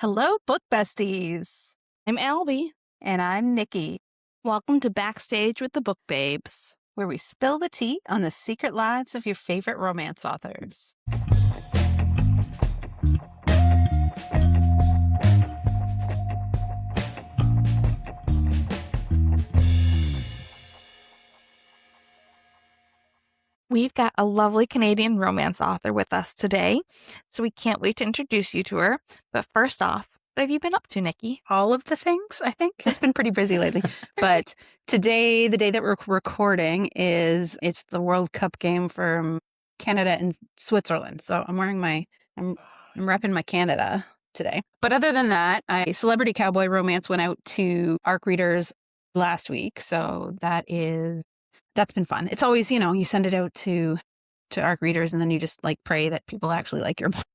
Hello, book besties. I'm Albie. And I'm Nikki, Welcome to Backstage with the Book Babes. where we spill the tea on the secret lives of your favorite romance authors. We've got a lovely Canadian romance author with us today, so we can't wait to introduce you to her. But first off, what have you been up to, Nikki? All of the things, I think. It's been pretty busy lately. But today, the day that we're recording, it's the World Cup game for Canada and Switzerland. So I'm repping my Canada today. But other than that, Celebrity Cowboy Romance went out to ARC readers last week. So that's been fun. It's always, you send it out to ARC readers and then you just pray that people actually like your book.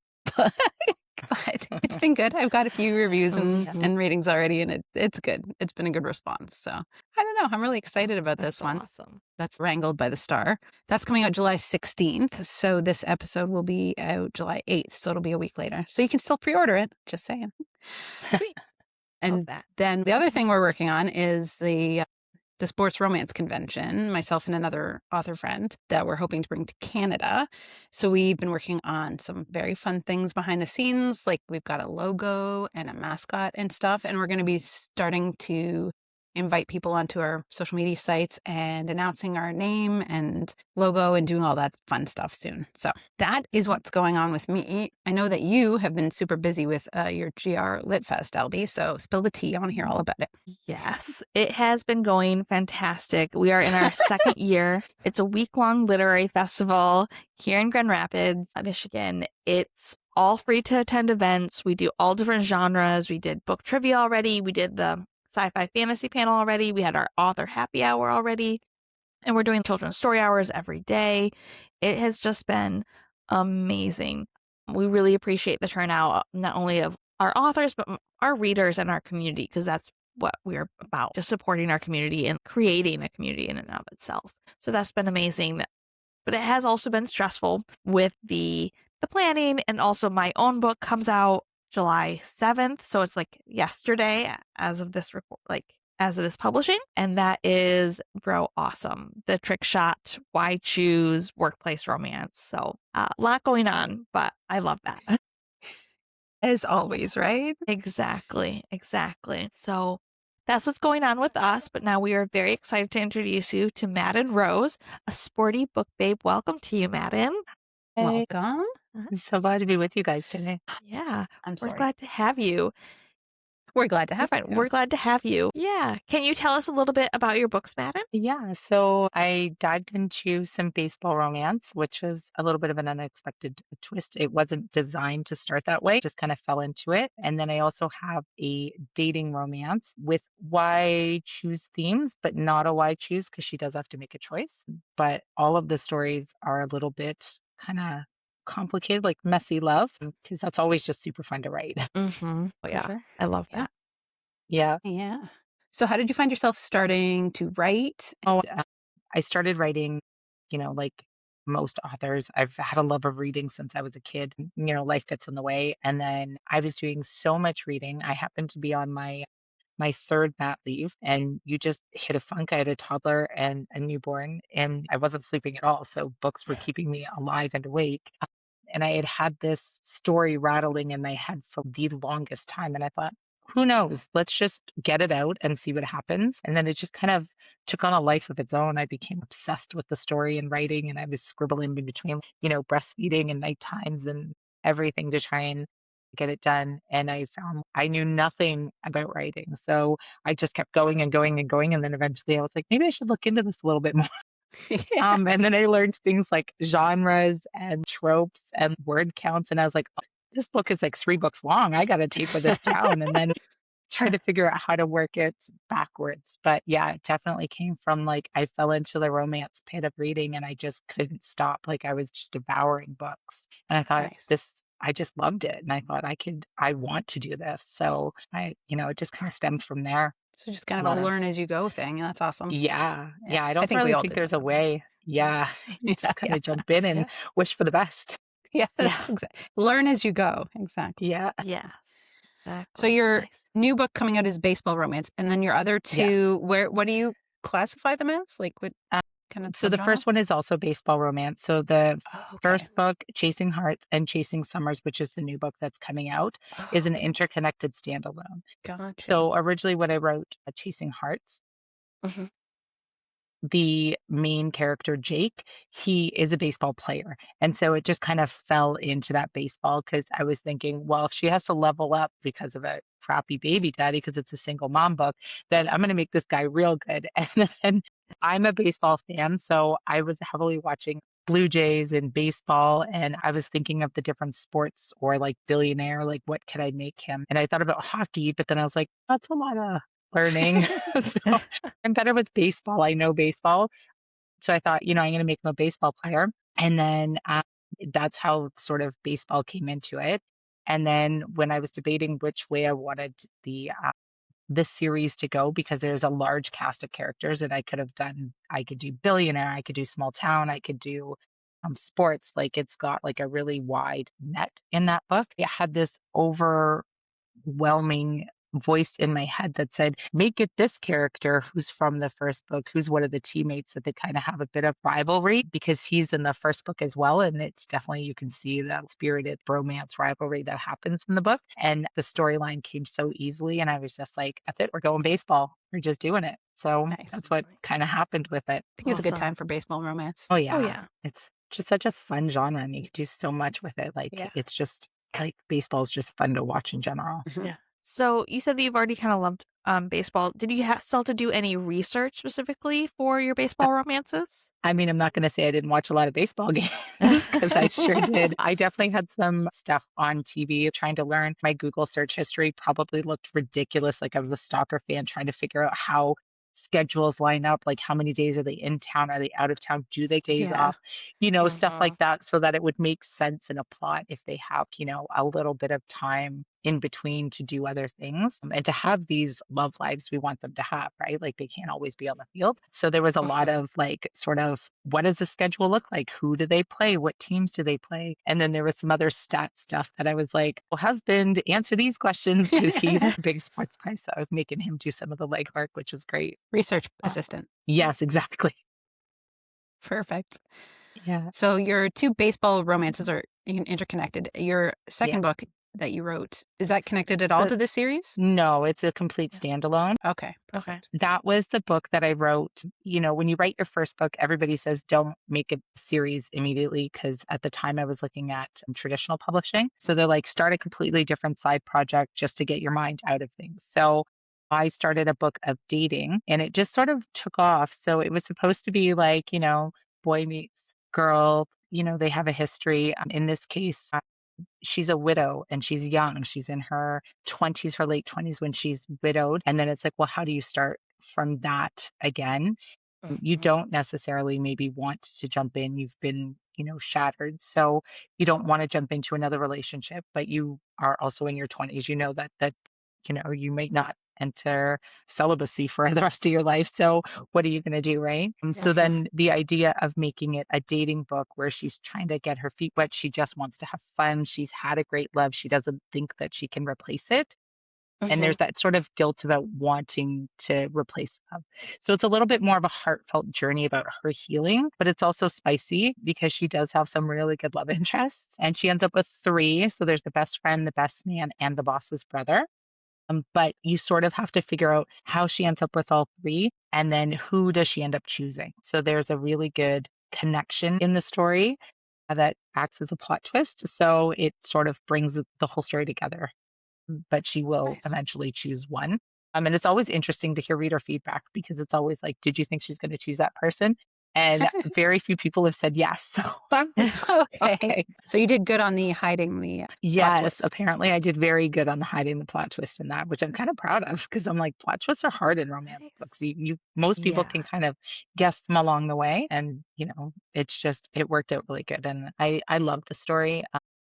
But it's been good. I've got a few reviews and ratings already, and it's good. It's been a good response. So I don't know. I'm really excited about this one. Awesome. That's Wrangled by the Star. That's coming out July 16th. So this episode will be out July 8th. So it'll be a week later. So you can still pre-order it. Just saying. Sweet. And then the other thing we're working on is the sports romance convention, myself and another author friend that we're hoping to bring to Canada. So we've been working on some very fun things behind the scenes. Like we've got a logo and a mascot and stuff. And we're going to be starting to invite people onto our social media sites and announcing our name and logo and doing all that fun stuff soon. So that is what's going on with me. I know that you have been super busy with your GR Lit Fest, Albie. So spill the tea. I want to hear all about it. Yes, it has been going fantastic. We are in our second year. It's a week-long literary festival here in Grand Rapids, Michigan. It's all free to attend events. We do all different genres. We did book trivia already. We did the sci-fi fantasy panel already. We had our author happy hour already. And we're doing children's story hours every day. It has just been amazing. We really appreciate the turnout, not only of our authors, but our readers and our community, because that's what we're about, just supporting our community and creating a community in and of itself. So that's been amazing. But it has also been stressful with the planning, and also my own book comes out July 7th. So it's yesterday as of this as of this publishing. And that is Bro Awesome. The Trick Shot, Why Choose, Workplace Romance. So a lot going on, but I love that. As always, right? Exactly. So that's what's going on with us. But now we are very excited to introduce you to Madyn Rose, a sporty book babe. Welcome to you, Madyn. Hey. Welcome. I'm so glad to be with you guys today. Yeah, We're glad to have you. We're glad to have you. We're glad to have you. Yeah. Can you tell us a little bit about your books, Madyn? Yeah, so I dived into some baseball romance, which was a little bit of an unexpected twist. It wasn't designed to start that way, just kind of fell into it. And then I also have a dating romance with why choose themes, but not a why choose, because she does have to make a choice. But all of the stories are a little bit kind of complicated, like messy love, because that's always just super fun to write. Mm-hmm. Oh, yeah. Sure. I love that. Yeah. So how did you find yourself starting to write? I started writing, like most authors. I've had a love of reading since I was a kid. Life gets in the way. And then I was doing so much reading. I happened to be on my third mat leave, and you just hit a funk. I had a toddler and a newborn, and I wasn't sleeping at all. So books were keeping me alive and awake. And I had this story rattling in my head for the longest time. And I thought, who knows? Let's just get it out and see what happens. And then it just kind of took on a life of its own. I became obsessed with the story and writing, and I was scribbling in between, breastfeeding and night times and everything to try and get it done. And I found I knew nothing about writing. So I just kept going and going and going. And then eventually I was like, maybe I should look into this a little bit more. And then I learned things like genres and tropes and word counts. And I was like, oh, this book is 3 books long. I got to taper this down. And then try to figure out how to work it backwards. But yeah, it definitely came from I fell into the romance pit of reading, and I just couldn't stop. I was just devouring books. And I thought I just loved it. And I thought I want to do this. So it just kind of stemmed from there. So just kind of a learn as you go thing. That's awesome. Yeah. I don't really think there's a way. Yeah. You just kind of jump in and wish for the best. Yeah. Exactly. Learn as you go. Exactly. Yeah. Yeah. Exactly. So your Nice. new book coming out is baseball romance, and then your other Yes. two, what do you classify them as? Like what kind of So the subgenre? first one is also baseball romance. So the Oh, okay. first book, Chasing Hearts and Chasing Summers, which is the new book that's coming out, is an Okay. interconnected standalone. Gotcha. So originally when I wrote Chasing Hearts, Mhm. the main character, Jake, he is a baseball player. And so it just kind of fell into that baseball because I was thinking, well, if she has to level up because of a crappy baby daddy, because it's a single mom book, then I'm going to make this guy real good. And then I'm a baseball fan. So I was heavily watching Blue Jays and baseball. And I was thinking of the different sports or like billionaire, like what could I make him? And I thought about hockey, but then I was like, that's a lot of learning. So I'm better with baseball. I know baseball. So I thought, I'm going to make him a baseball player. And then that's how sort of baseball came into it. And then when I was debating which way I wanted this series to go, because there's a large cast of characters that I could do billionaire, I could do small town, I could do sports. Like it's got like a really wide net in that book. It had this overwhelming voice in my head that said, make it this character who's from the first book, who's one of the teammates that they kind of have a bit of rivalry because he's in the first book as well. And it's definitely, you can see that spirited romance rivalry that happens in the book. And the storyline came so easily. And I was just like, that's it. We're going baseball. We're just doing it. So Nice. that's what kind of happened with it. I think it's a good Awesome. time for baseball romance. Oh, yeah. Oh, yeah. It's just such a fun genre and you can do so much with it. Like Yeah. it's just like baseball is just fun to watch in general. Yeah. So you said that you've already kind of loved baseball. Did you still have to do any research specifically for your baseball romances? I mean, I'm not going to say I didn't watch a lot of baseball games because I sure did. I definitely had some stuff on TV trying to learn. My Google search history probably looked ridiculous. Like I was a soccer fan trying to figure out how schedules line up, like how many days are they in town? Are they out of town? Do they days Yeah. off? Stuff like that so that it would make sense in a plot if they have, a little bit of time in between to do other things and to have these love lives we want them to have, right? Like they can't always be on the field. So there was a lot of like sort of what does the schedule look like? Who do they play? What teams do they play? And then there was some other stat stuff that I was like, well, husband, answer these questions because he's a big sports guy. So I was making him do some of the legwork, which was great. Research assistant. Yes, exactly. Perfect. Yeah. So your two baseball romances are interconnected. Your second book that you wrote, is that connected at all to this series? No, it's a complete standalone. Okay. Okay. That was the book that I wrote. When you write your first book, everybody says don't make a series immediately because at the time I was looking at traditional publishing. So they're like, start a completely different side project just to get your mind out of things. So I started a book of dating and it just sort of took off. So it was supposed to be like, boy meets girl, they have a history. In this case, she's a widow and she's young. She's in her 20s, her late 20s when she's widowed. And then it's like, well, how do you start from that again? You don't necessarily maybe want to jump in. You've been, shattered. So you don't want to jump into another relationship, but you are also in your 20s. You know that, you may not enter celibacy for the rest of your life. So what are you going to do, right? So then the idea of making it a dating book where she's trying to get her feet wet, she just wants to have fun. She's had a great love. She doesn't think that she can replace it. And there's that sort of guilt about wanting to replace them. So it's a little bit more of a heartfelt journey about her healing, but it's also spicy because she does have some really good love interests. And she ends up with three. So there's the best friend, the best man, and the boss's brother. But you sort of have to figure out how she ends up with all three and then who does she end up choosing. So there's a really good connection in the story that acts as a plot twist. So it sort of brings the whole story together, but she will eventually choose one. And it's always interesting to hear reader feedback because it's always like, did you think she's going to choose that person? And very few people have said yes. So I'm like, okay. So you did good on the hiding the plot Yes, twist. apparently I did very good on the hiding the plot twist in that, which I'm kind of proud of because I'm like, plot twists are hard in romance books. Most people can kind of guess them along the way. And, it worked out really good. And I love the story.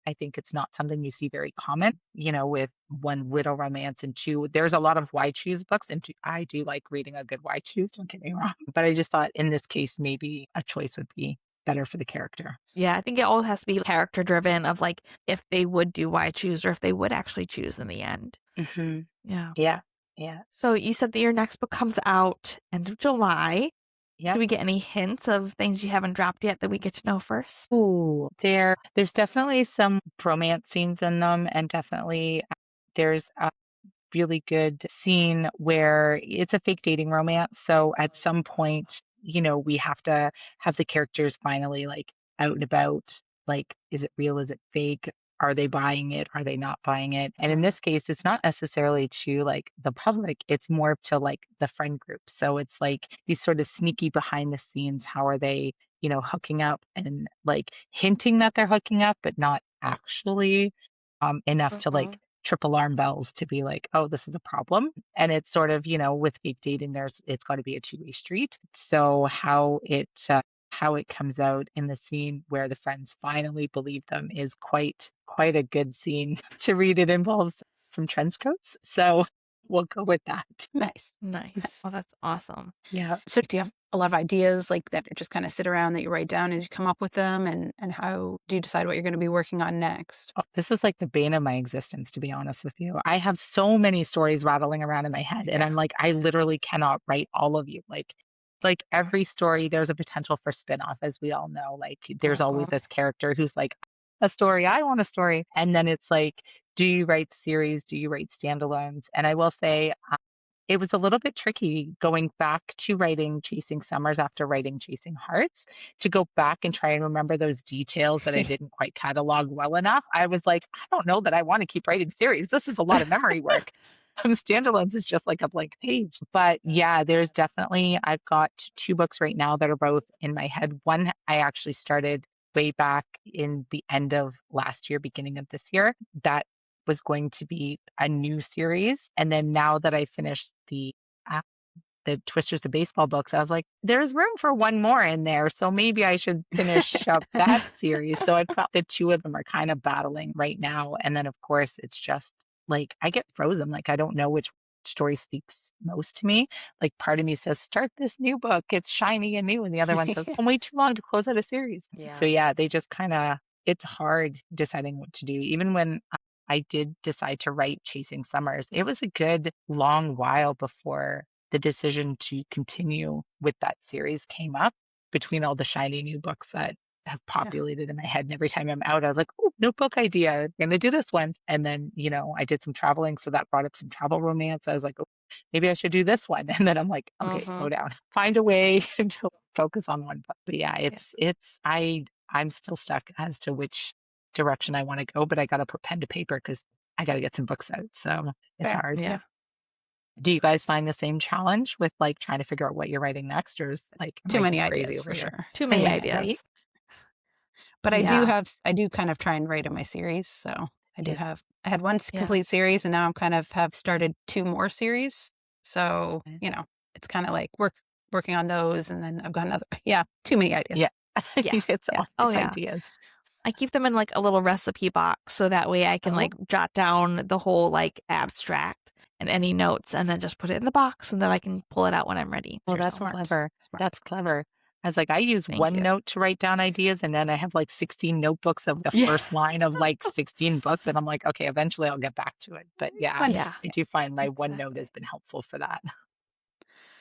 I think it's not something you see very common, with one, widow romance, and two, there's a lot of why choose books. And I do like reading a good why choose, don't get me wrong. But I just thought in this case, maybe a choice would be better for the character. Yeah, I think it all has to be character driven of like if they would do why choose or if they would actually choose in the end. Hmm. Yeah. Yeah. Yeah. So you said that your next book comes out end of July. Do Yep. we get any hints of things you haven't dropped yet that we get to know first? Ooh, there's definitely some romance scenes in them, and definitely there's really good scene where it's a fake dating romance. So at some point, we have to have the characters finally like out and about. Like, is it real? Is it fake? Are they buying it? Are they not buying it? And in this case, it's not necessarily to like the public, it's more to like the friend group. So it's like these sort of sneaky behind the scenes. How are they, hooking up and like hinting that they're hooking up, but not actually enough to like Mhm. trip alarm bells to be like, oh, this is a problem. And it's sort of, with fake dating, it's got to be a two-way street. So how it comes out in the scene where the friends finally believe them is quite a good scene to read. It involves some trench coats, so we'll go with that. Nice. Nice. Oh, that's awesome. Yeah. So do you have a lot of ideas like that just kind of sit around that you write down as you come up with them? And how do you decide what you're going to be working on next? Oh, this is like the bane of my existence, to be honest with you. I have so many stories rattling around in my head, and Yeah. I'm like, I literally cannot write all of you. Like every story, there's a potential for spin-off, as we all know. Like there's always Mhm. this character who's like, a story, I want a story. And then it's like, do you write series? Do you write standalones? And I will say, it was a little bit tricky going back to writing Chasing Summers after writing Chasing Hearts to go back and try and remember those details that I didn't quite catalog well enough. I was like, I don't know that I want to keep writing series. This is a lot of memory work. Standalones is just like a blank page. But yeah, there's definitely, I've got two books right now that are both in my head. One I actually started way back in the end of last year, beginning of this year. That was going to be a new series. And then now that I finished uh, the Twisters the Baseball books, I was like, there's room for one more in there. So maybe I should finish up that series. So I've got the two of them are kind of battling right now. And then, of course, it's just like I get frozen. Like I don't know which story speaks most to me. Like part of me says, start this new book. It's shiny and new. And the other one says, I'm way too long to close out a series. So Yeah. yeah, they just kind of, it's hard deciding what to do. Even when I did decide to write Chasing Summers, it was a good long while before the decision to continue with that series came up between all the shiny new books that have Yeah. populated in my head. And every time I'm out, I was like, oh, notebook idea. I'm going to do this one. And then, I did some traveling. So that brought up some travel romance. I was like, oh, maybe I should do this one. And then I'm like, okay, slow Mhm. down, find a way to focus on one. But yeah, Yeah. I'm still stuck as to which direction I want to go, but I got to put pen to paper because I got to get some books out. So it's Fair. hard. Yeah. Do you guys find the same challenge with like trying to figure out what you're writing next, or is like am Too I many just crazy ideas over for here? sure. Too many Yeah. Right? ideas. But Yeah. I do kind of try and write in my series. So Yeah. I had one Yeah. complete series and now I'm kind of have started two more series. So, it's kind of like working on those. And then I've got another, yeah, too many ideas. Yeah. Yeah. It's Yeah. Oh, always yeah. ideas. I keep them in like a little recipe box so that way I can Oh, like jot down the whole like abstract and any notes and then just put it in the box and then I can pull it out when I'm ready. well, You're that's smart. clever. Smart. That's clever. I was like, I use Thank you. OneNote to write down ideas, and then I have like 16 notebooks of the Yeah. first line of like 16 books, and I'm like, okay, eventually I'll get back to it. But yeah, One day. Yeah. I do find my OneNote Exactly. has been helpful for that.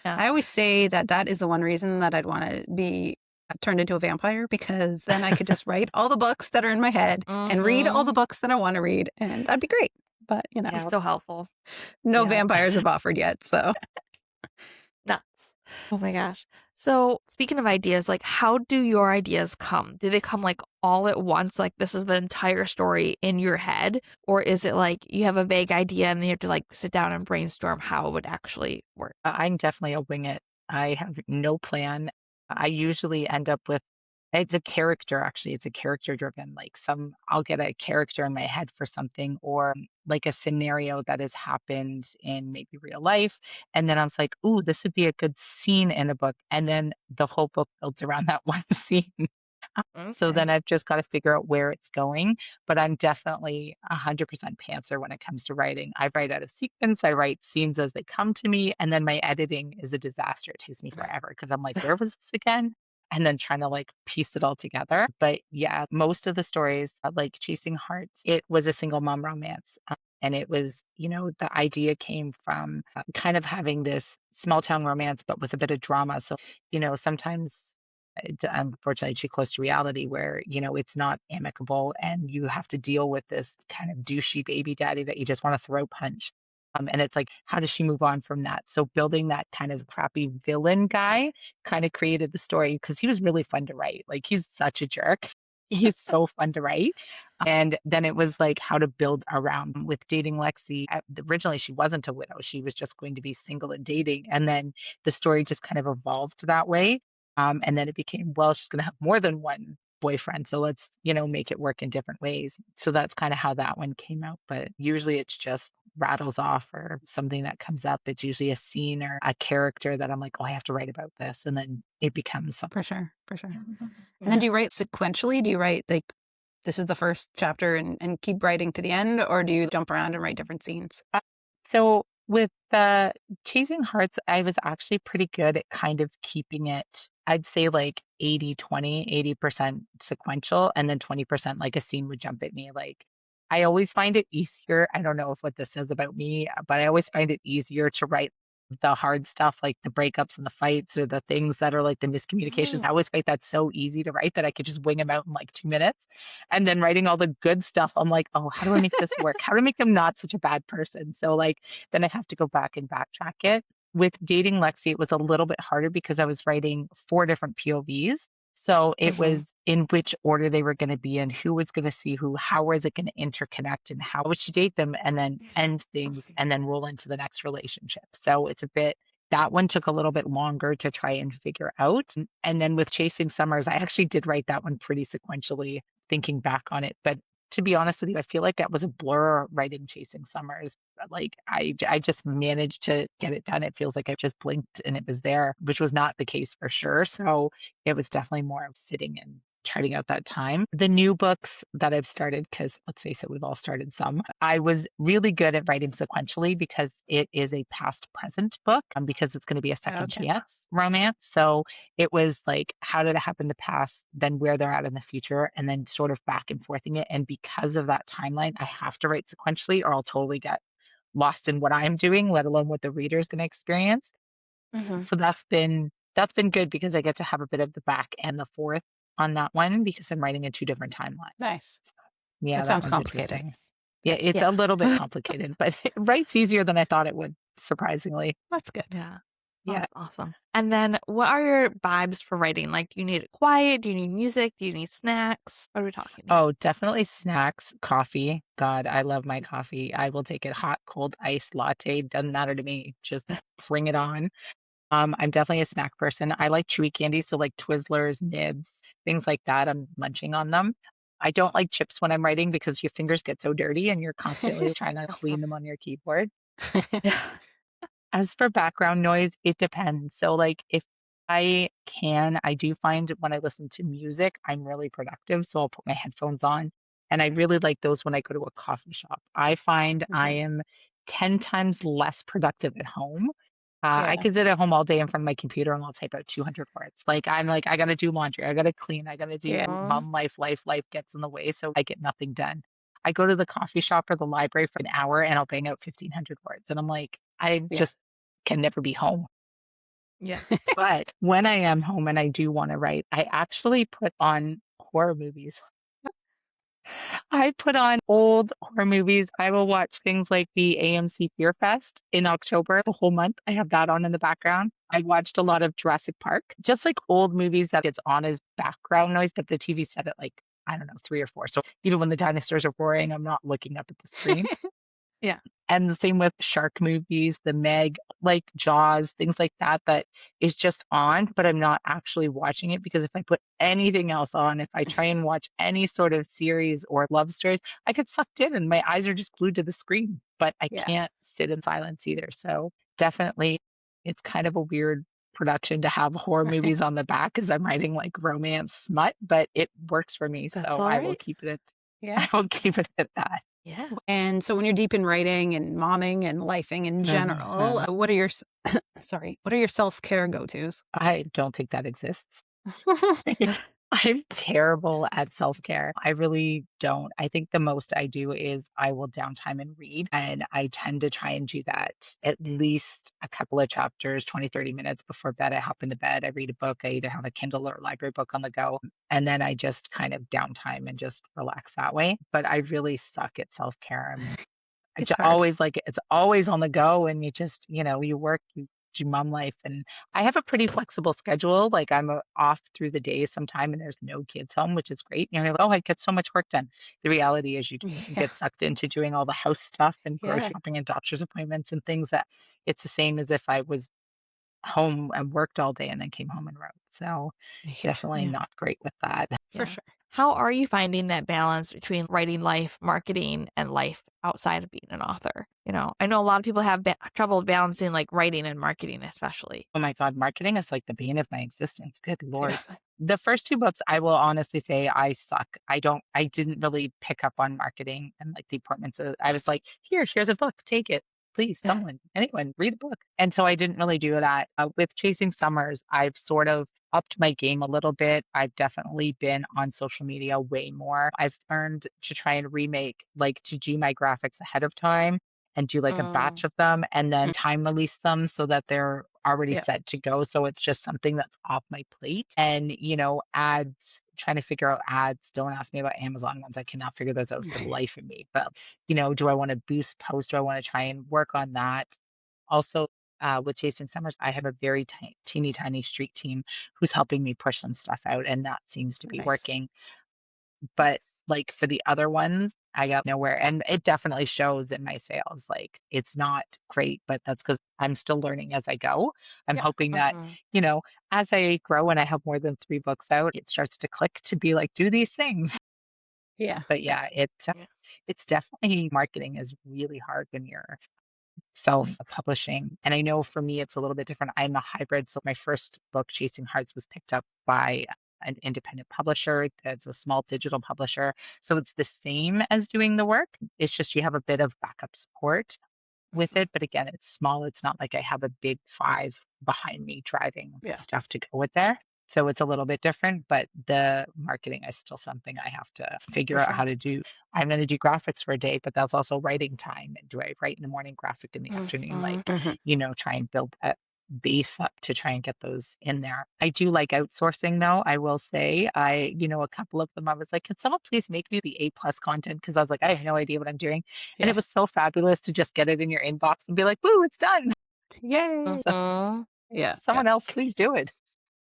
Yeah. I always say that is the one reason that I'd want to be turned into a vampire because then I could just write all the books that are in my head and read all the Mhm. books that I want to read, and that'd be great. But Be Yeah. so helpful. no Yeah. vampires have offered yet. So Nuts. Oh my gosh. So speaking of ideas, like how do your ideas come? Do they come like all at once? Like this is the entire story in your head? Or is it like you have a vague idea and then you have to like sit down and brainstorm how it would actually work? I'm definitely a wing it. I have no plan. I usually end up with it's a character actually. It's a character driven. Like I'll get a character in my head for something or like a scenario that has happened in maybe real life. And then I was like, ooh, this would be a good scene in a book. And then the whole book builds around that one scene. So Okay. then I've just got to figure out where it's going. But I'm definitely 100% pantser when it comes to writing. I write out of sequence, I write scenes as they come to me, and then my editing is a disaster. It takes me forever because I'm like, where was this again? And then trying to like piece it all together. But yeah, most of the stories, like Chasing Hearts, it was a single mom romance. And it was, the idea came from kind of having this small town romance, but with a bit of drama. So, sometimes, unfortunately, too close to reality where, it's not amicable and you have to deal with this kind of douchey baby daddy that you just want to throw punch. And it's like, how does she move on from that? So building that kind of crappy villain guy kind of created the story because he was really fun to write. Like he's such a jerk. He's so fun to write. And then it was like how to build around with Dating Lexi. Originally, she wasn't a widow. She was just going to be single and dating. And then the story just kind of evolved that way. And then it became, well, she's going to have more than one boyfriend. So let's, make it work in different ways. So that's kind of how that one came out. But usually it's just rattles off or something that comes up. It's usually a scene or a character that I'm like, oh, I have to write about this. And then it becomes something. For sure. For sure. And then do you write sequentially? Do you write like, this is the first chapter and keep writing to the end? Or do you jump around and write different scenes? So with Chasing Hearts, I was actually pretty good at kind of keeping it, I'd say like 80-20, 80% sequential, and then 20% like a scene would jump at me. Like I always find it easier. I don't know if what this says about me, but I always find it easier to write the hard stuff, like the breakups and the fights or the things that are like the miscommunications. I always find that so easy to write that I could just wing them out in like 2 minutes. And then writing all the good stuff, I'm like, oh, how do I make this work? How to make them not such a bad person? So like then I have to go back and backtrack it. With Dating Lexi, it was a little bit harder because I was writing 4 different POVs. So it was in which order they were going to be in, who was going to see who, how was it going to interconnect, and how would she date them, and then end things and then roll into the next relationship. So it's a bit, that one took a little bit longer to try and figure out. And then with Chasing Summers, I actually did write that one pretty sequentially, thinking back on it. But to be honest with you, I feel like that was a blur writing Chasing Summers. Like I just managed to get it done. It feels like I just blinked and it was there, which was not the case for sure. So it was definitely more of sitting and charting out that time. The new books that I've started, because let's face it, we've all started some. I was really good at writing sequentially because it is a past present book, because it's going to be a second chance romance. So it was like, how did it happen in the past, then where they're at in the future, and then sort of back and forthing it. And because of that timeline, I have to write sequentially or I'll totally get lost in what I'm doing, let alone what the reader is going to experience. So that's been good because I get to have a bit of the back and the forth on that one because I'm writing in 2 different timelines. Nice. Yeah, That that sounds one's complicated. interesting. Yeah, it's a little bit complicated, but it writes easier than I thought it would, surprisingly. That's good. Yeah. Yeah. That's awesome. And then what are your vibes for writing? Like, do you need it quiet? Do you need music? Do you need snacks? What are we talking here? Oh, definitely snacks, coffee. God, I love my coffee. I will take it hot, cold, iced, latte. Doesn't matter to me. Just bring it on. I'm definitely a snack person. I like chewy candy, so like Twizzlers, nibs, things like that. I'm munching on them. I don't like chips when I'm writing because your fingers get so dirty and you're constantly trying to clean them on your keyboard. Yeah. As for background noise, it depends. So like if I can, I do find when I listen to music, I'm really productive. So I'll put my headphones on and I really like those when I go to a coffee shop. I find I am 10 times less productive at home. I could sit at home all day in front of my computer and I'll type out 200 words. Like I'm like, I got to do laundry. I got to clean. I got to do mom life. Life gets in the way. So I get nothing done. I go to the coffee shop or the library for an hour and I'll bang out 1,500 words. And I'm like, I just can never be home. Yeah. But when I am home and I do want to write, I actually put on horror movies. I put on old horror movies. I will watch things like the AMC Fear Fest in October, the whole month. I have that on in the background. I watched a lot of Jurassic Park, just like old movies that it's on as background noise, but the TV set at like, I don't know, 3 or 4. So even when the dinosaurs are roaring, I'm not looking up at the screen. Yeah. And the same with shark movies, the Meg, like Jaws, things like that, that is just on, but I'm not actually watching it because if I put anything else on, if I try and watch any sort of series or love stories, I get sucked in and my eyes are just glued to the screen, but I can't sit in silence either. So definitely it's kind of a weird production to have horror movies on the back as I'm writing like romance smut, but it works for me. That's So all I will right. keep it Yeah. I will keep it at that. Yeah. And so when you're deep in writing and momming and lifing in general, what are your what are your self-care go-tos? I don't think that exists. I'm terrible at self-care. I really don't. I think the most I do is I will downtime and read, and I tend to try and do that at least a couple of chapters, 20, 30 minutes before bed. I hop into bed, I read a book. I either have a Kindle or a library book on the go, and then I just kind of downtime and just relax that way. But I really suck at self-care. It's It's hard. always like it's always on the go, and you just, you work, you do mom life, and I have a pretty flexible schedule. Like I'm off through the day sometime, and there's no kids home, which is great. You're like, oh, I get so much work done. The reality is you don't. You Yeah. get sucked into doing all the house stuff and Yeah. grocery shopping and doctor's appointments and things that it's the same as if I was home and worked all day and then came home and wrote. So Yeah. definitely Yeah. not great with that. For Yeah. sure. How are you finding that balance between writing life, marketing, and life outside of being an author? I know a lot of people have trouble balancing like writing and marketing, especially. Oh my God, marketing is like the bane of my existence. Good Lord. Seriously. The first two books, I will honestly say I suck. I didn't really pick up on marketing and like the importance of, I was like, here's a book, take it. Please, someone, anyone, read a book. And so I didn't really do that. With Chasing Summers, I've sort of upped my game a little bit. I've definitely been on social media way more. I've learned to try and remake, like to do my graphics ahead of time and do like a batch Mm, of them and then Mm. time release them so that they're already Yeah. set to go. So it's just something that's off my plate. And, ads, trying to figure out ads. Don't ask me about Amazon ones. I cannot figure those out for the life of me. But, do I want to boost post? Do I want to try and work on that? Also, with Chasing Summers, I have a very teeny tiny street team who's helping me push some stuff out, and that seems to be Nice. working. nice. But like for the other ones, I got nowhere. And it definitely shows in my sales. Like it's not great, but that's because I'm still learning as I go. I'm Yeah. hoping that, Mhm. as I grow and I have more than 3 books out, it starts to click to be like, do these things. Yeah. But Yeah. yeah, Yeah. it's definitely marketing is really hard when you're self-publishing. And I know for me, it's a little bit different. I'm a hybrid. So my first book, Chasing Hearts, was picked up by an independent publisher that's a small digital publisher. So it's the same as doing the work. It's just you have a bit of backup support with Mhm. it. But again, it's small. It's not like I have a big five behind me driving Yeah. stuff to go with there. So it's a little bit different, but the marketing is still something I have to For figure out sure. how to do. I'm going to do graphics for a day, but that's also writing time. And do I write in the morning, graphic in the afternoon? Mhm. Like, Hmm. try and build a base up to try and get those in there. I do like outsourcing though. I will say a couple of them, I was like, can someone please make me the A+ content? Because I was like, I have no idea what I'm doing. And it Yeah. was so fabulous to just get it in your inbox and be like, woo, it's done. Yay. So Mhm. Yeah. Yeah. someone else, please do it.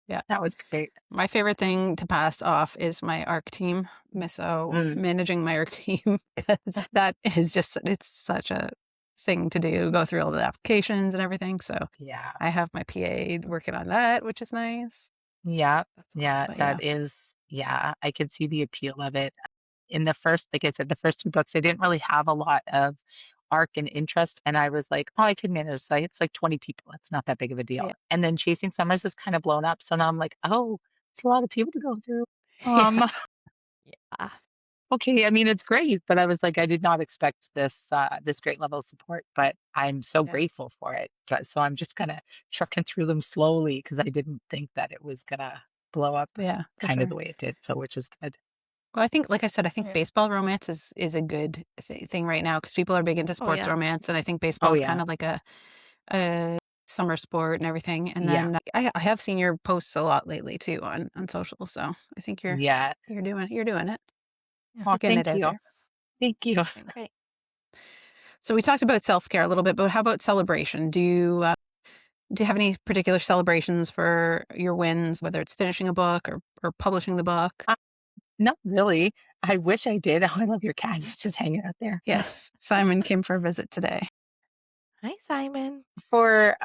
Yeah. That was great. My favorite thing to pass off is my ARC team. So Mm, managing my ARC team, because that is just, it's such a thing to do, go through all the applications and everything. So yeah. I have my PA working on that, which is nice. Yeah. That's Yeah. But awesome. yeah. That is, yeah, I could see the appeal of it. In the first, like I said, the first two books, I didn't really have a lot of arc and interest. And I was like, oh, I can manage sites like 20 people. It's not that big of a deal. Yeah. And then Chasing Summers is kind of blown up. So now I'm like, oh, it's a lot of people to go through. Yeah. Um, Yeah. okay, I mean it's great, but I was like, I did not expect this great level of support, but I'm so Yeah. grateful for it. But so I'm just kind of trucking through them slowly because I didn't think that it was gonna blow up Yeah. For kind of sure. the way it did. So which is good. Well, I think, like I said, I think Yeah. baseball romance is a good thing right now because people are big into Oh sports yeah. romance, and I think baseball Oh is yeah. kind of like a summer sport and everything. And Yeah. then I have seen your posts a lot lately too on social, so I think Yeah. you're doing it. Yeah. Oh, You're getting it thank out you. there. Thank you. Doing great. So we talked about self care a little bit, but how about celebration? Do you have any particular celebrations for your wins, whether it's finishing a book or publishing the book? Uh, Not really. I wish I did. Oh, I love your cat. He's just hanging out there. Yes, Simon came for a visit today. Hi, Simon. For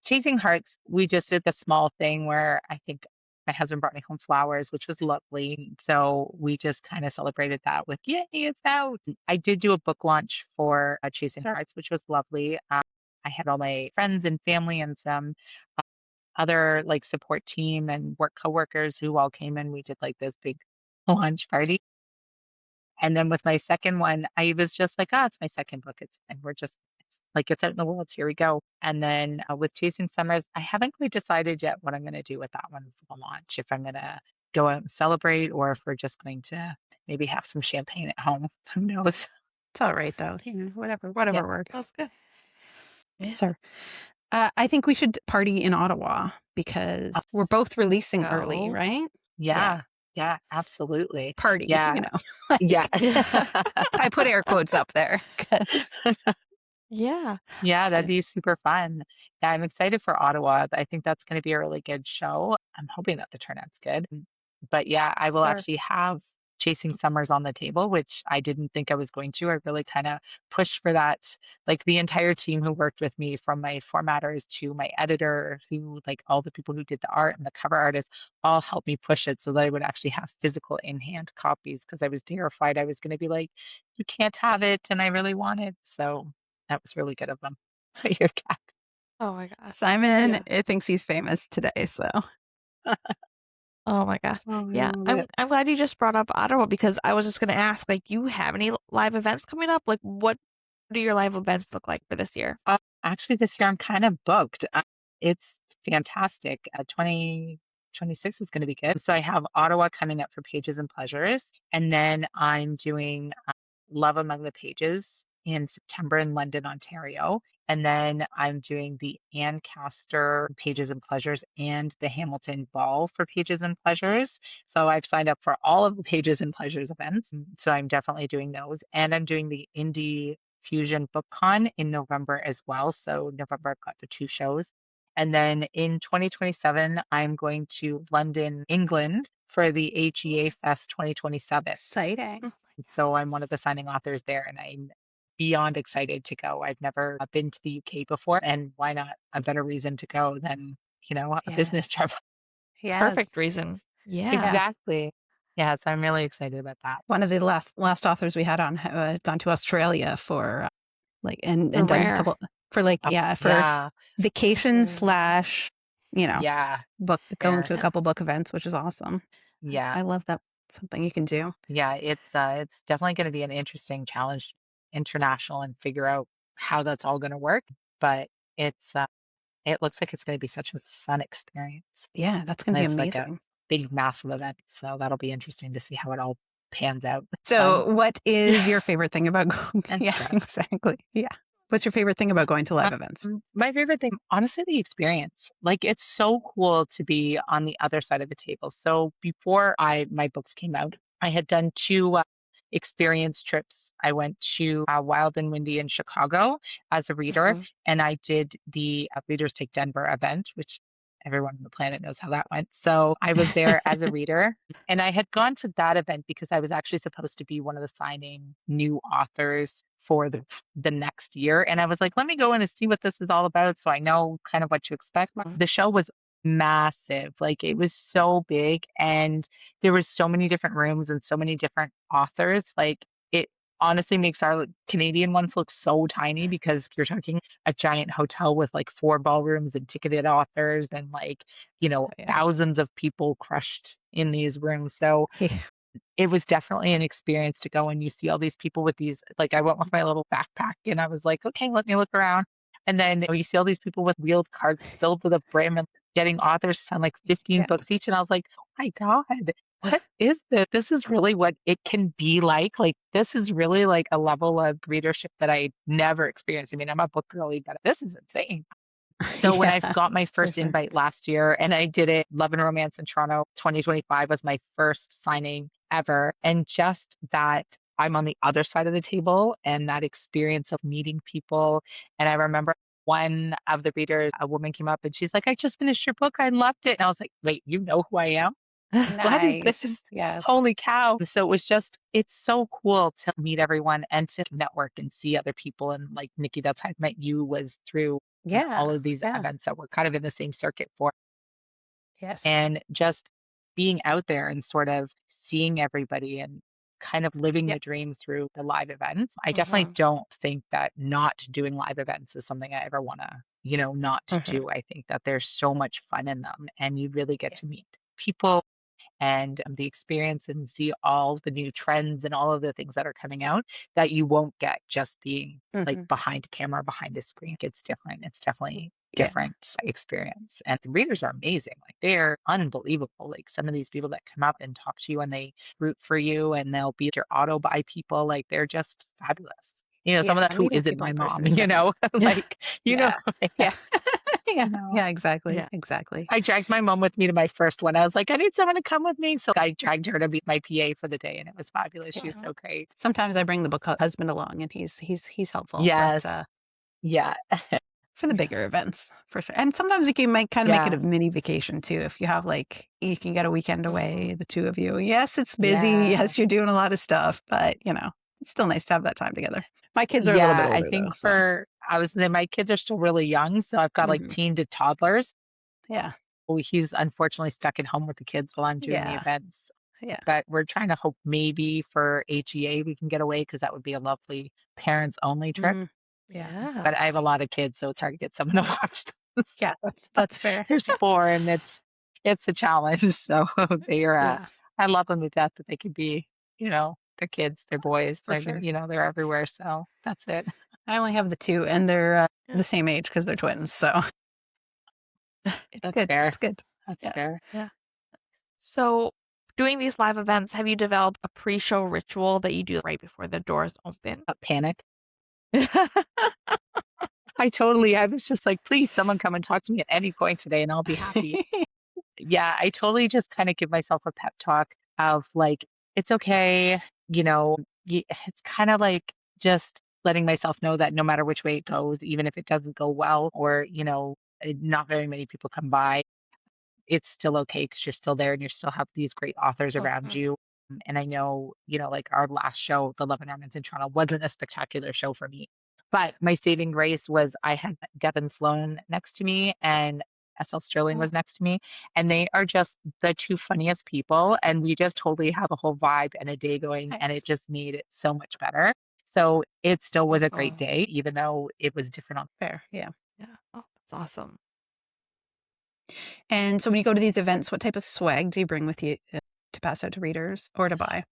Chasing Hearts, we just did the small thing where I think my husband brought me home flowers, which was lovely. So we just kind of celebrated that with, yay, it's out. I did do a book launch for Chasing Start. Hearts, which was lovely. I had all my friends and family and some other like support team and work coworkers who all came in. We did like this big launch party. And then with my second one, I was just like, oh, it's my second book. It's and we're just it's out in the world. Here we go. And then with Chasing Summers, I haven't quite decided yet what I'm going to do with that one for the launch. If I'm going to go out and celebrate or if we're just going to maybe have some champagne at home. Who knows? It's all right though. Whatever, Yeah. works. That's good. Yeah. So, I think we should party in Ottawa because we're Us. both releasing early, Go. right? Yeah, Yeah. Yeah, absolutely. party. Yeah. Yeah. Like I put air quotes up there because Yeah. Yeah, that'd I- be super fun. Yeah, I'm excited for Ottawa. I think that's going to be a really good show. I'm hoping that the turnout's good. But yeah, I will sir. actually have Chasing Summers on the table, which I didn't think I was going to. I really kind of pushed for that. Like the entire team who worked with me, from my formatters to my editor, who like all the people who did the art and the cover artists, all helped me push it so that I would actually have physical in hand copies because I was terrified I was going to be like, you can't have it. And I really want it. So that was really good of them. Your cat. oh my gosh. Simon Yeah. thinks he's famous today, so Oh my gosh. Oh, I Yeah. love I'm it. I'm glad you just brought up Ottawa because I was just gonna ask, like, do you have any live events coming up? Like, what do your live events look like for this year? Actually, this year I'm kind of booked. It's fantastic. 2026 is going to be good. So I have Ottawa coming up for Pages and Pleasures, and then I'm doing Love Among the Pages in September in London, Ontario. And then I'm doing the Ancaster Pages and Pleasures and the Hamilton Ball for Pages and Pleasures. So I've signed up for all of the Pages and Pleasures events. So I'm definitely doing those. And I'm doing the Indie Fusion Book Con in November as well. So November, I've got the two shows. And then in 2027, I'm going to London, England for the HEA Fest 2027. exciting. So I'm one of the signing authors there, and I'm beyond excited to go. I've never been to the UK before, and why not a better reason to go than, a business Yes. trip? Yes. Perfect reason. Yeah. Yeah. Exactly. Yeah, so I'm really excited about that. One of the last authors we had on had gone to Australia for like For and done a rare. couple for like Oh, for yeah, vacation slash yeah, book going fair. to a couple book events, which is awesome. Yeah, I love that. Something you can do. yeah, it's definitely going to be an interesting challenge, international, and figure out how that's all going to work. But it's it looks like it's going to be such a fun experience. Yeah, that's going to And be it's like a amazing. big, massive event. So that'll be interesting to see how it all pans out. Fun So, what is your favorite thing about going? and Yeah, stress. exactly. Yeah. What's your favorite thing about going to live events? My favorite thing, honestly, the experience. Like it's so cool to be on the other side of the table. So before my books came out, I had done two experience trips. I went to Wild and Windy in Chicago as a reader, Mhm. and I did the Readers Take Denver event, which everyone on the planet knows how that went. So I was there as a reader. And I had gone to that event because I was actually supposed to be one of the signing new authors for the next year. And I was like, let me go in and see what this is all about so I know kind of what to expect. Smart. The show was massive. Like it was so big and there was so many different rooms and so many different authors. Like it honestly makes our Canadian ones look so tiny because you're talking a giant hotel with like four ballrooms and ticketed authors and like, Yeah. thousands of people crushed in these rooms. So Yeah. it was definitely an experience to go and you see all these people with these, like I went with my little backpack and I was like, okay, let me look around. And then you see all these people with wheeled carts filled with a brim and getting authors to sign like 15 Yeah. books each. And I was like, oh my God, what is this? This is really what it can be like. Like this is really like a level of readership that I never experienced. I mean, I'm a book girly, but this is insane. So when I Yeah, got my for first sure. invite last year and I did it, Love and Romance in Toronto 2025 was my first signing ever. And just that I'm on the other side of the table and that experience of meeting people. And I remember one of the readers, a woman came up and she's like, I just finished your book. I loved it. And I was like, wait, you know who I am? What is Nice. this? Yes. Holy cow. So it was just, it's so cool to meet everyone and to network and see other people. And like Nikki, that's how I met you was through Yeah. all of these Yeah. events that we're kind of in the same circuit for. Yes. And just being out there and sort of seeing everybody and kind of living the Yep. dream through the live events. I definitely Mhm. don't think that not doing live events is something I ever want to, not Mhm. do. I think that there's so much fun in them and you really get Yeah. to meet people and the experience and see all the new trends and all of the things that are coming out that you won't get just being like Hmm. behind a camera, behind a screen. It's different. It's definitely Yeah. different experience. And the readers are amazing. Like they're unbelievable. Like some of these people that come up and talk to you and they root for you and they'll be your auto buy people, like they're just fabulous. Yeah. Some of that who Meeting isn't people my in person mom, is definitely. Yeah. like, Yeah. yeah, Yeah. Yeah. you know. Yeah. Exactly. Yeah. Exactly. I dragged my mom with me to my first one. I was like, I need someone to come with me. So I dragged her to be my PA for the day and it was fabulous. She was Yeah. so great. Sometimes I bring the book husband along, and he's helpful, but Yes. Yeah. for the bigger events, for sure. And sometimes you can kind of make it Yeah. a mini vacation too. If you have you can get a weekend away, the two of you. Yes, it's busy. Yeah. Yes, you're doing a lot of stuff, but it's still nice to have that time together. My kids are a little bit Yeah. I older though, think so I was saying my kids are still really young. So I've got like mhm. teen to toddlers. Yeah, Oh, he's unfortunately stuck at home with the kids while I'm doing the yeah, events. yeah, But we're trying to hope maybe for HEA we can get away because that would be a lovely parents only trip. mm, yeah, Yeah. But I have a lot of kids, so it's hard to get someone to watch them. yeah. So That's fair. there's Yeah, four, and it's a challenge. So they are, yeah, I love them to death, but they could be, they're kids, they're boys, for sure. they're everywhere. So that's it. I only have the two, and they're Yeah. the same age because they're twins. So it's That's good. fair. It's good. That's Yeah. fair. Yeah. So, doing these live events, have you developed a pre-show ritual that you do right before the doors open? A panic. I was just like, please, someone come and talk to me at any point today, and I'll be happy. Yeah, I totally just kind of give myself a pep talk of like, it's okay, it's kind of like just letting myself know that no matter which way it goes, even if it doesn't go well or, not very many people come by, it's still okay because you're still there and you still have these great authors around Mhm. you. And I know, like our last show, the Love and Romance in Toronto, wasn't a spectacular show for me. But my saving grace was I had Devin Sloan next to me and SL Sterling Oh, was next to me. And they are just the two funniest people. And we just totally have a whole vibe and a day going. And Nice. it just made it so much better. So it still was a great oh, day, even though it was different on. Fair. Yeah. yeah. Oh, that's awesome. And so when you go to these events, what type of swag do you bring with you to pass out to readers or to buy?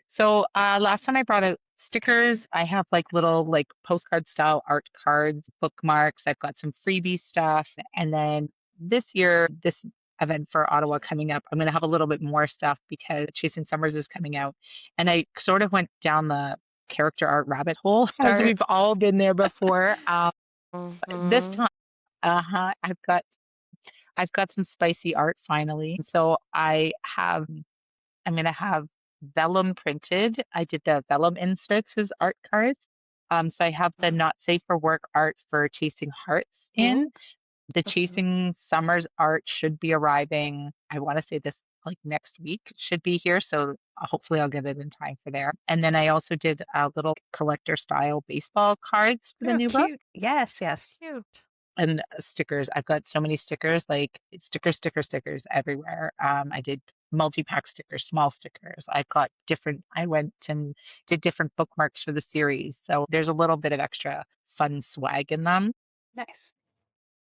So last time I brought out stickers. I have like little like postcard style art cards, bookmarks. I've got some freebie stuff. And then this year, this event for Ottawa coming up, I'm going to have a little bit more stuff because Chasing Summers is coming out. And I sort of went down the character art rabbit hole as Start. we've all been there before. This Mhm. time, I've got some spicy art finally. So I'm going to have vellum printed. I did the vellum inserts as art cards. So I have the not safe for work art for Chasing Hearts Ooh. in. The Mhm. Chasing Summers art should be arriving, I want to say this like next week it should be here. So hopefully I'll get it in time for there. And then I also did a little collector style baseball cards for the Oh, new book cute. Yes, yes. Cute. and stickers. I've got so many stickers, like stickers everywhere. I did multi-pack stickers, small stickers. I went and did different bookmarks for the series. So there's a little bit of extra fun swag in them Nice.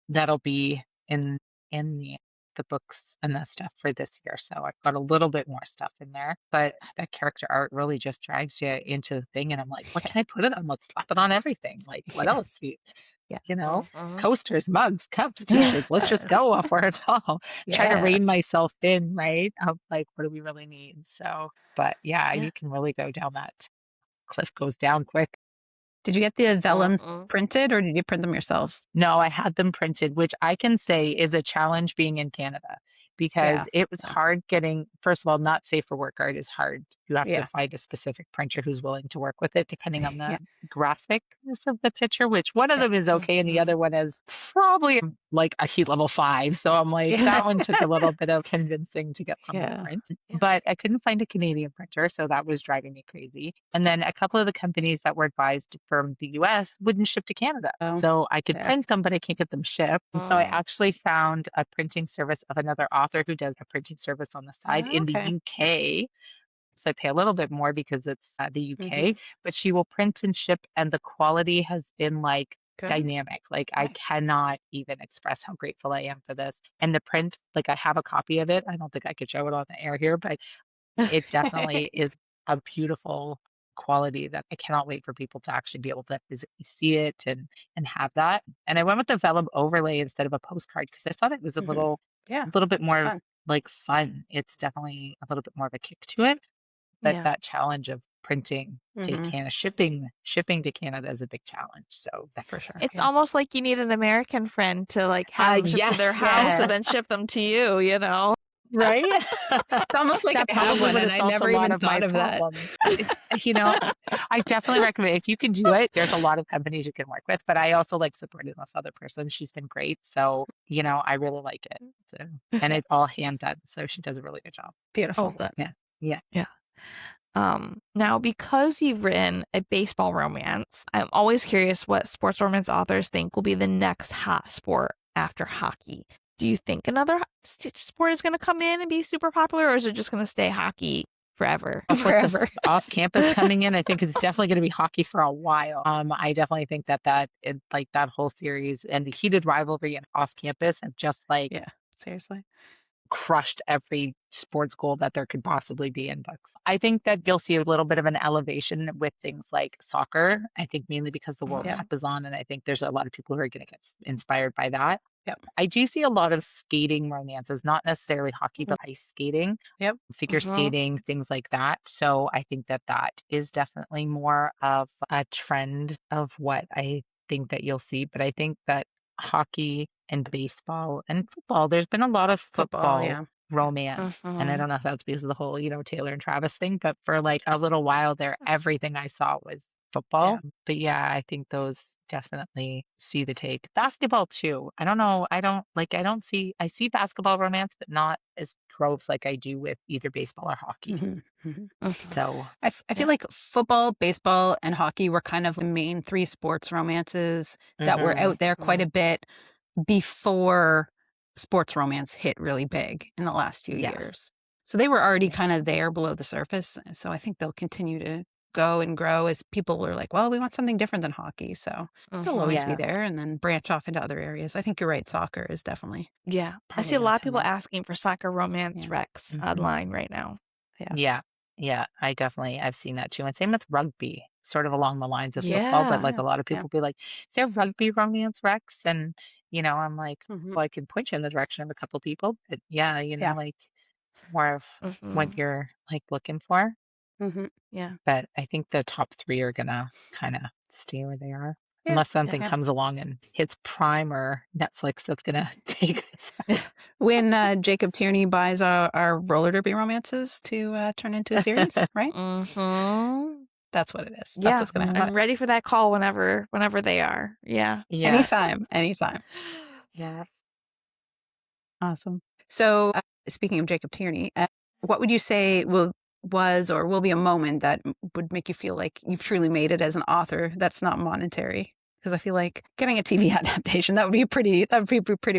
that'll be in the books and the stuff for this year. So I've got a little bit more stuff in there. But that character art really just drags you into the thing. And I'm like, what Yeah. can I put it on? Let's slap it on everything. Like, what else? Yes. Yeah. you know, Mhm. coasters, mugs, cups, t-shirts. Let's just Yes. go for it all. Try to Yeah. rein myself in, right? Of like, what do we really need? So, but yeah, Yeah. you can really go down that cliff goes down quick. Did you get the vellums Mhm. printed or did you print them yourself? No, I had them printed, which I can say is a challenge being in Canada Yeah. because it was Yeah. hard getting, first of all, not safe for work art is hard. You have to Yeah. find a specific printer who's willing to work with it, depending on Yeah. the graphicness of the picture, which one of Yeah. them is okay and the Mhm. other one is probably like a heat level 5. So I'm like, Yeah. that one took a little bit of convincing to get someone to Yeah. print. Yeah. But I couldn't find a Canadian printer, so that was driving me crazy. And then a couple of the companies that were advised from the US wouldn't ship to Canada. Oh, So I could yeah. print them, but I can't get them shipped. And so I Mm. actually found a printing service of another author who does a printing service on the side Oh, in the okay. UK. So I pay a little bit more because it's the Mm-hmm. UK, but she will print and ship, and the quality has been like Good. dynamic. Like I Nice. cannot even express how grateful I am for this. And the print, like I have a copy of it. I don't think I could show it on the air here, but it definitely is a beautiful quality that I cannot wait for people to actually be able to physically see it and have that. And I went with the vellum overlay instead of a postcard because I thought it was a Mhm. Yeah, little bit it's more fun. like fun. It's definitely a little bit more of a kick to it. But Yeah. that challenge of printing to Mhm. Canada, shipping to Canada is a big challenge. So that For is, sure. It's Yeah. almost like you need an American friend to like have them shipped to yeah, their house Yeah. and then ship them to you, you know? right. It's almost like That I have probably one would and have I solved a never lot even of my thought of that. problems. You know, I definitely recommend if you can do it. There's a lot of companies you can work with, but I also like supporting this other person. She's been great, so you know, I really like it. So, and it's all hand done, so she does a really good job. Beautiful. Oh, Yeah, yeah. yeah. Now, because you've written a baseball romance, I'm always curious what sports romance authors think will be the next hot sport after hockey. Do you think another sport is going to come in and be super popular, or is it just going to stay hockey forever? With Forever. this off campus coming in, I think it's definitely going to be hockey for a while. I definitely think like that whole series and the heated rivalry and off campus have just like Yeah, seriously. crushed every sports goal that there could possibly be in books. I think that you'll see a little bit of an elevation with things like soccer. I think mainly because the World Yep. Cup is on, and I think there's a lot of people who are going to get inspired by that. Yep. I do see a lot of skating romances, not necessarily hockey, but ice skating, Yep. figure skating, things like that. So I think that that is definitely more of a trend of what I think that you'll see. But I think that hockey and baseball and football, there's been a lot of Football, football yeah. romance. And I don't know if that's because of the whole, Taylor and Travis thing, but for like a little while there, everything I saw was Yeah. football. But yeah, I think those definitely see the take. Basketball too. I don't know. I see basketball romance, but not as troves like I do with either baseball or hockey. Mhm. Mhm. So I feel like football, baseball, and hockey were kind of the main three sports romances that were mhm, out there quite a bit before sports romance hit really big in the last few yes. years. So they were already Yeah. kind of there below the surface. So I think they'll continue to go and grow as people are like, well, we want something different than hockey. So they'll always be Yeah. there and then branch off into other areas. I think you're right. Soccer is definitely. Yeah. I see Probably a gonna lot of come people in. asking for soccer romance Yeah. recs Mhm. online right now. Yeah. Yeah. Yeah. I've seen that too. And same with rugby, sort of along the lines of football, but Yeah. like a Yeah. lot of Yeah. people be like, is there rugby romance Rex? And, I'm like, Mhm. well, I can point you in the direction of a couple people, but yeah, Yeah. like it's more of what Mm-hmm. you're like looking for. Mhm. Yeah. But I think the top three are gonna kind of stay where they are. Yeah. Unless something Yeah. comes along and hits Prime or Netflix that's gonna take us out. When Jacob Tierney buys our roller derby romances to turn into a series, right? Mm-hmm. That's what it is. That's Yeah. what's going to I'm happen. ready for that call whenever they are. Yeah. Yeah. Anytime, anytime. Yeah. Awesome. So, speaking of Jacob Tierney, what would you say was or will be a moment that would make you feel like you've truly made it as an author that's not monetary? Because I feel like getting a TV adaptation that would be a pretty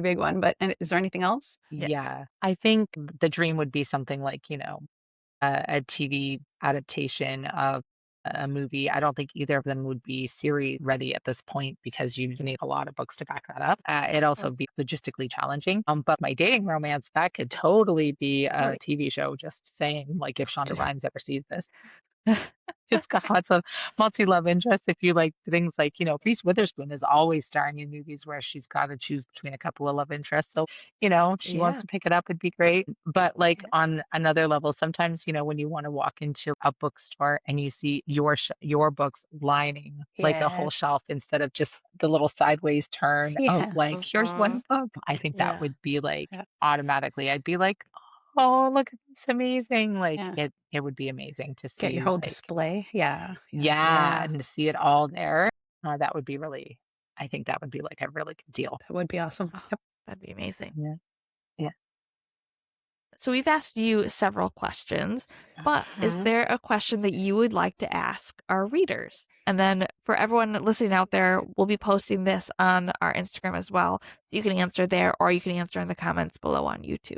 big one. But is there anything else? Yeah. Yeah. I think the dream would be something like, a TV adaptation of a movie. I don't think either of them would be series ready at this point because you need a lot of books to back that up. It'd also be logistically challenging. But my dating romance, that could totally be a Totally. TV show, just saying, like if Shonda Just Rhimes ever sees this. It's got lots of multi-love interests. If you like things like, Reese Witherspoon is always starring in movies where she's got to choose between a couple of love interests. So, if she wants Yeah. to pick it up, it'd be great. But like yeah. on another level, sometimes, when you want to walk into a bookstore and you see your books lining like a whole Yes. shelf instead of just the little sideways turn of Yeah. like, here's one book. I think that Yeah. would be like Yeah. automatically, I'd be like, oh, look, it's amazing. Like Yeah. it would be amazing to Get your see whole like display. Yeah. Yeah. yeah, Yeah. and to see it all there, that would be really I think that would be like a really good deal. That would be awesome. Oh, Yep. that'd be amazing. Yeah. Yeah. So we've asked you several questions, but is Mhm. there a question that you would like to ask our readers? And then for everyone listening out there, we'll be posting this on our Instagram as well. You can answer there or you can answer in the comments below on YouTube.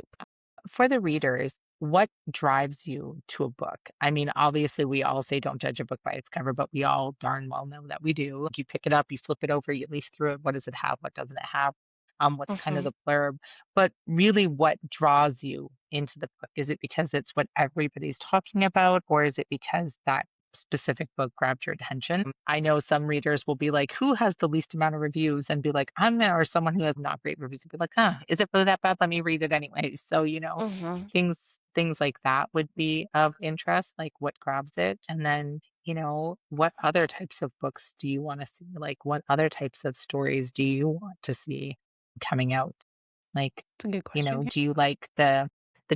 For the readers, what drives you to a book? I mean, obviously, we all say don't judge a book by its cover, but we all darn well know that we do. You pick it up, you flip it over, you leaf through it. What does it have? What doesn't it have? What's kind of Mm-hmm. the blurb? But really, what draws you into the book? Is it because it's what everybody's talking about, or is it because that specific book grabbed your attention? I know some readers will be like, who has the least amount of reviews? And be like, or someone who has not great reviews and be like, is it really that bad? Let me read it anyway. So, Mm-hmm. things like that would be of interest, like what grabs it. And then, what other types of books do you want to see? Like what other types of stories do you want to see coming out? Like, It's a good question. Yeah, do you like the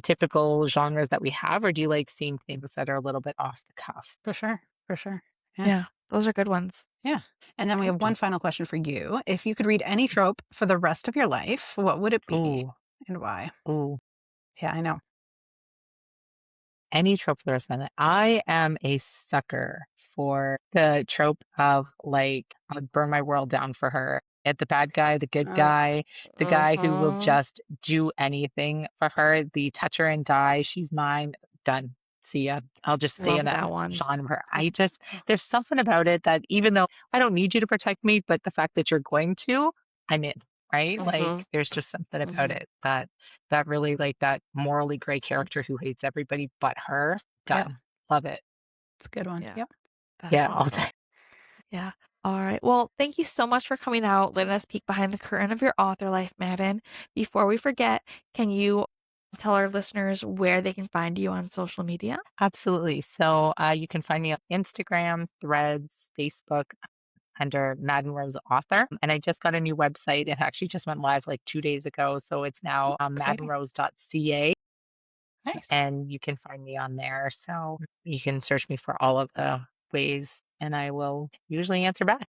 typical genres that we have, or do you like seeing things that are a little bit off the cuff? for sure. For sure. Yeah. Yeah, those are good ones. Yeah. And then we have Thank you. one final question for you. If you could read any trope for the rest of your life, what would it be Ooh, and why? ooh. Yeah, I know. Any trope for the rest of my life. I am a sucker for the trope of like, I would burn my world down for her. At the bad guy, the good Uh, guy, the guy who will mm-hmm. just do anything for her, the touch her and die, she's mine, done. See ya. I'll just stay in Love that that one. genre. There's something about it that even though I don't need you to protect me, but the fact that you're going to, I'm in, right? Like Mm-hmm. there's just something about Mm-hmm. it that really like that morally gray character who hates everybody but her. Yeah, Done. Love it. it's a good one. Yeah, Yep. that's Yeah, all awesome. day. Yeah. All right. Well, thank you so much for coming out, letting us peek behind the curtain of your author life, Madyn. Before we forget, can you tell our listeners where they can find you on social media? Absolutely. So you can find me on Instagram, Threads, Facebook under Madyn Rose Author. And I just got a new website. It actually just went live like 2 days ago. So it's now Exciting. madynrose.ca. Nice. And you can find me on there. So you can search me for all of the ways and I will usually answer back.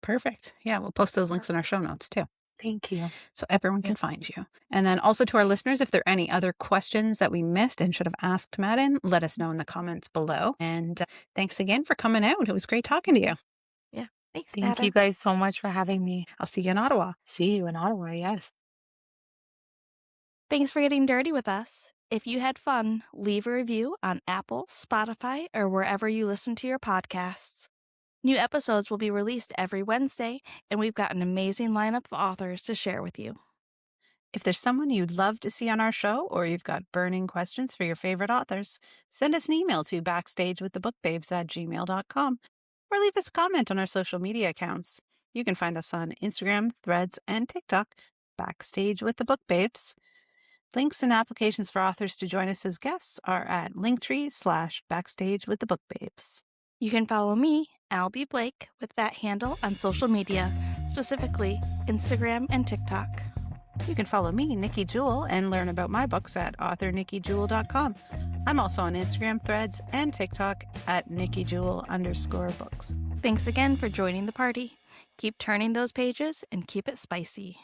Perfect. Yeah, we'll post those links in our show notes too, Thank you. so everyone Yeah. can find you. And then also to our listeners, if there are any other questions that we missed and should have asked Madyn, let us know in the comments below. And thanks again for coming out. It was great talking to you. Yeah. Thanks, Thank you Madyn. guys so much for having me. I'll see you in Ottawa. See you in Ottawa. Yes. Thanks for getting dirty with us. If you had fun, leave a review on Apple, Spotify, or wherever you listen to your podcasts. New episodes will be released every Wednesday, and we've got an amazing lineup of authors to share with you. If there's someone you'd love to see on our show, or you've got burning questions for your favorite authors, send us an email to backstagewiththebookbabes@gmail.com or leave us a comment on our social media accounts. You can find us on Instagram, Threads, and TikTok, Backstage with the Book Babes. Links and applications for authors to join us as guests are at linktree/backstage with the book babes. You can follow me, Albie Blake, with that handle on social media, specifically Instagram and TikTok. You can follow me, Nikki Jewell, and learn about my books at authornikkijewell.com. I'm also on Instagram, Threads, and TikTok at NikkiJewell_books. Thanks again for joining the party. Keep turning those pages and keep it spicy.